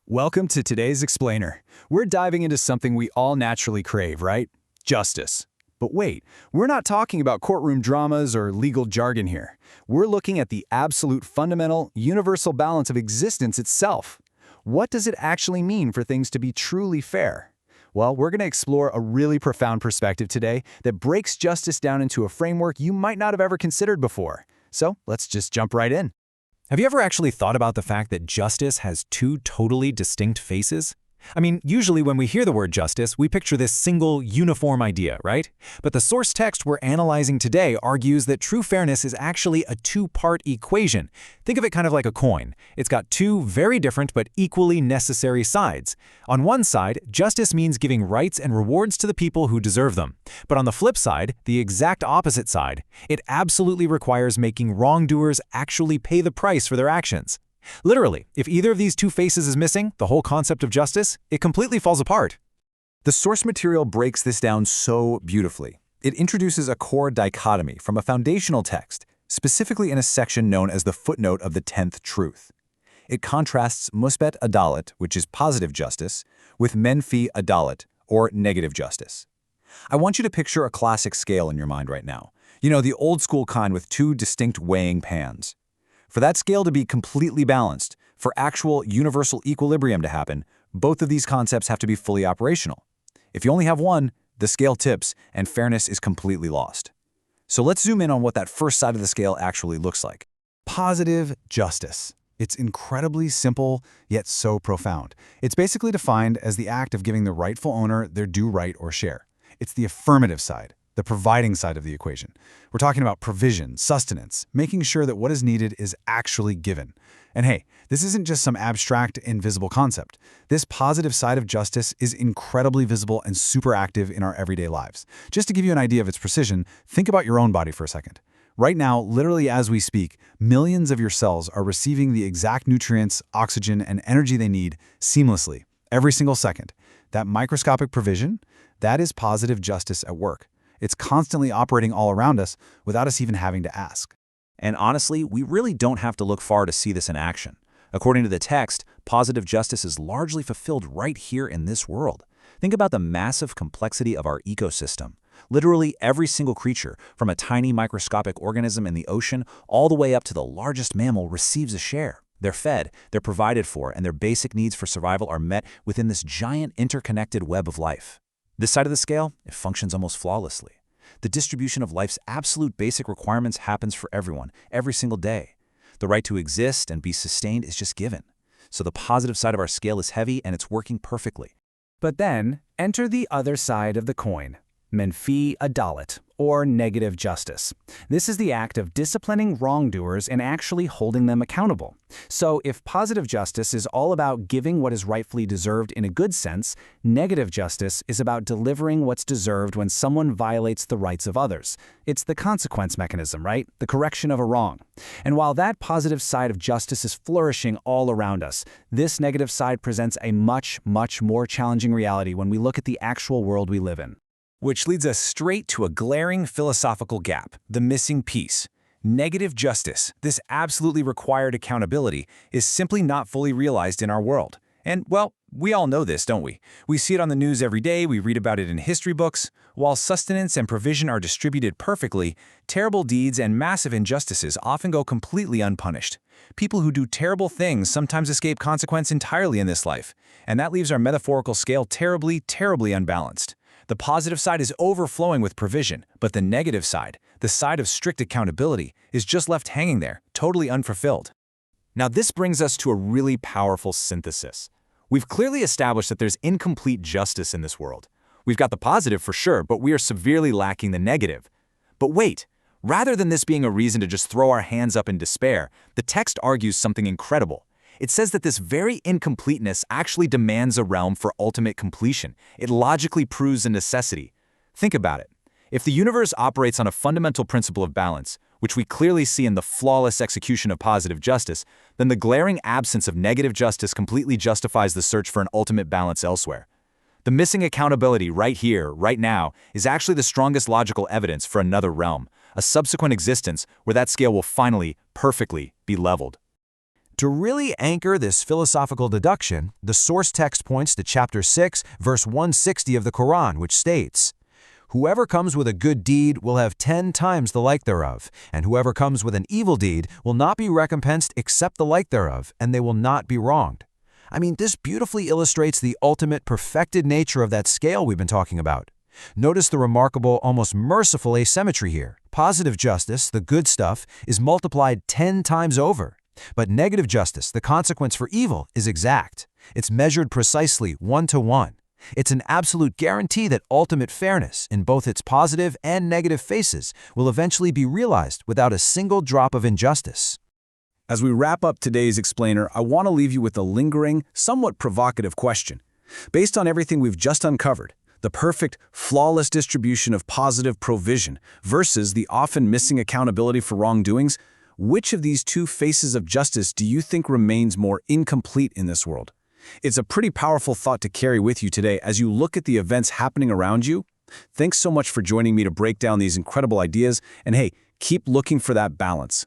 Welcome to today's Explainer. We're diving into something we all naturally crave, right? Justice. But wait, we're not talking about courtroom dramas or legal jargon here. We're looking at the absolute fundamental, universal balance of existence itself. What does it actually mean for things to be truly fair? Well, we're going to explore a really profound perspective today that breaks justice down into a framework you might not have ever considered before. So let's just jump right in. Have you ever actually thought about the fact that justice has two totally distinct faces? I mean, usually when we hear the word justice, we picture this single, uniform idea, right? But the source text we're analyzing today argues that true fairness is actually a two-part equation. Think of it kind of like a coin. It's got two very different but equally necessary sides. On one side, justice means giving rights and rewards to the people who deserve them. But on the flip side, the exact opposite side, it absolutely requires making wrongdoers actually pay the price for their actions. Literally, if either of these two faces is missing, the whole concept of justice, it completely falls apart. The source material breaks this down so beautifully. It introduces a core dichotomy from a foundational text, specifically in a section known as the footnote of the 10th truth. It contrasts musbet adalet, which is positive justice, with menfi adalet, or negative justice. I want you to picture a classic scale in your mind right now. You know, the old school kind with two distinct weighing pans. For that scale to be completely balanced, for actual universal equilibrium to happen, both of these concepts have to be fully operational. If you only have one, the scale tips and fairness is completely lost. So let's zoom in on what that first side of the scale actually looks like. Positive justice. It's incredibly simple, yet so profound. It's basically defined as the act of giving the rightful owner their due right or share. It's the affirmative side, the providing side of the equation. We're talking about provision, sustenance, making sure that what is needed is actually given. And hey, this isn't just some abstract, invisible concept. This positive side of justice is incredibly visible and super active in our everyday lives. Just to give you an idea of its precision, think about your own body for a second. Right now, literally as we speak, millions of your cells are receiving the exact nutrients, oxygen, and energy they need seamlessly, every single second. That microscopic provision, that is positive justice at work. It's constantly operating all around us without us even having to ask. And honestly, we really don't have to look far to see this in action. According to the text, positive justice is largely fulfilled right here in this world. Think about the massive complexity of our ecosystem. Literally every single creature, from a tiny microscopic organism in the ocean all the way up to the largest mammal, receives a share. They're fed, they're provided for, and their basic needs for survival are met within this giant interconnected web of life. This side of the scale, it functions almost flawlessly. The distribution of life's absolute basic requirements happens for everyone, every single day. The right to exist and be sustained is just given. So the positive side of our scale is heavy and it's working perfectly. But then, enter the other side of the coin, menfi adalet, or negative justice. This is the act of disciplining wrongdoers and actually holding them accountable. So if positive justice is all about giving what is rightfully deserved in a good sense, negative justice is about delivering what's deserved when someone violates the rights of others. It's the consequence mechanism, right? The correction of a wrong. And while that positive side of justice is flourishing all around us, this negative side presents a much, much more challenging reality when we look at the actual world we live in. Which leads us straight to a glaring philosophical gap, the missing piece. Negative justice, this absolutely required accountability, is simply not fully realized in our world. And, well, we all know this, don't we? We see it on the news every day, we read about it in history books. While sustenance and provision are distributed perfectly, terrible deeds and massive injustices often go completely unpunished. People who do terrible things sometimes escape consequence entirely in this life, and that leaves our metaphorical scale terribly, terribly unbalanced. The positive side is overflowing with provision, but the negative side, the side of strict accountability, is just left hanging there, totally unfulfilled. Now this brings us to a really powerful synthesis. We've clearly established that there's incomplete justice in this world. We've got the positive for sure, but we are severely lacking the negative. But wait, rather than this being a reason to just throw our hands up in despair, the text argues something incredible. It says that this very incompleteness actually demands a realm for ultimate completion. It logically proves a necessity. Think about it. If the universe operates on a fundamental principle of balance, which we clearly see in the flawless execution of positive justice, then the glaring absence of negative justice completely justifies the search for an ultimate balance elsewhere. The missing accountability right here, right now, is actually the strongest logical evidence for another realm, a subsequent existence where that scale will finally, perfectly, be leveled. To really anchor this philosophical deduction, the source text points to chapter 6, verse 160 of the Quran, which states, "Whoever comes with a good deed will have 10 times the like thereof, and whoever comes with an evil deed will not be recompensed except the like thereof, and they will not be wronged." I mean, this beautifully illustrates the ultimate perfected nature of that scale we've been talking about. Notice the remarkable, almost merciful asymmetry here. Positive justice, the good stuff, is multiplied 10 times over. But negative justice, the consequence for evil, is exact. It's measured precisely 1-to-1. It's an absolute guarantee that ultimate fairness, in both its positive and negative faces, will eventually be realized without a single drop of injustice. As we wrap up today's explainer, I want to leave you with a lingering, somewhat provocative question. Based on everything we've just uncovered, the perfect, flawless distribution of positive provision versus the often missing accountability for wrongdoings, which of these two faces of justice do you think remains more incomplete in this world? It's a pretty powerful thought to carry with you today as you look at the events happening around you. Thanks so much for joining me to break down these incredible ideas, and hey, keep looking for that balance.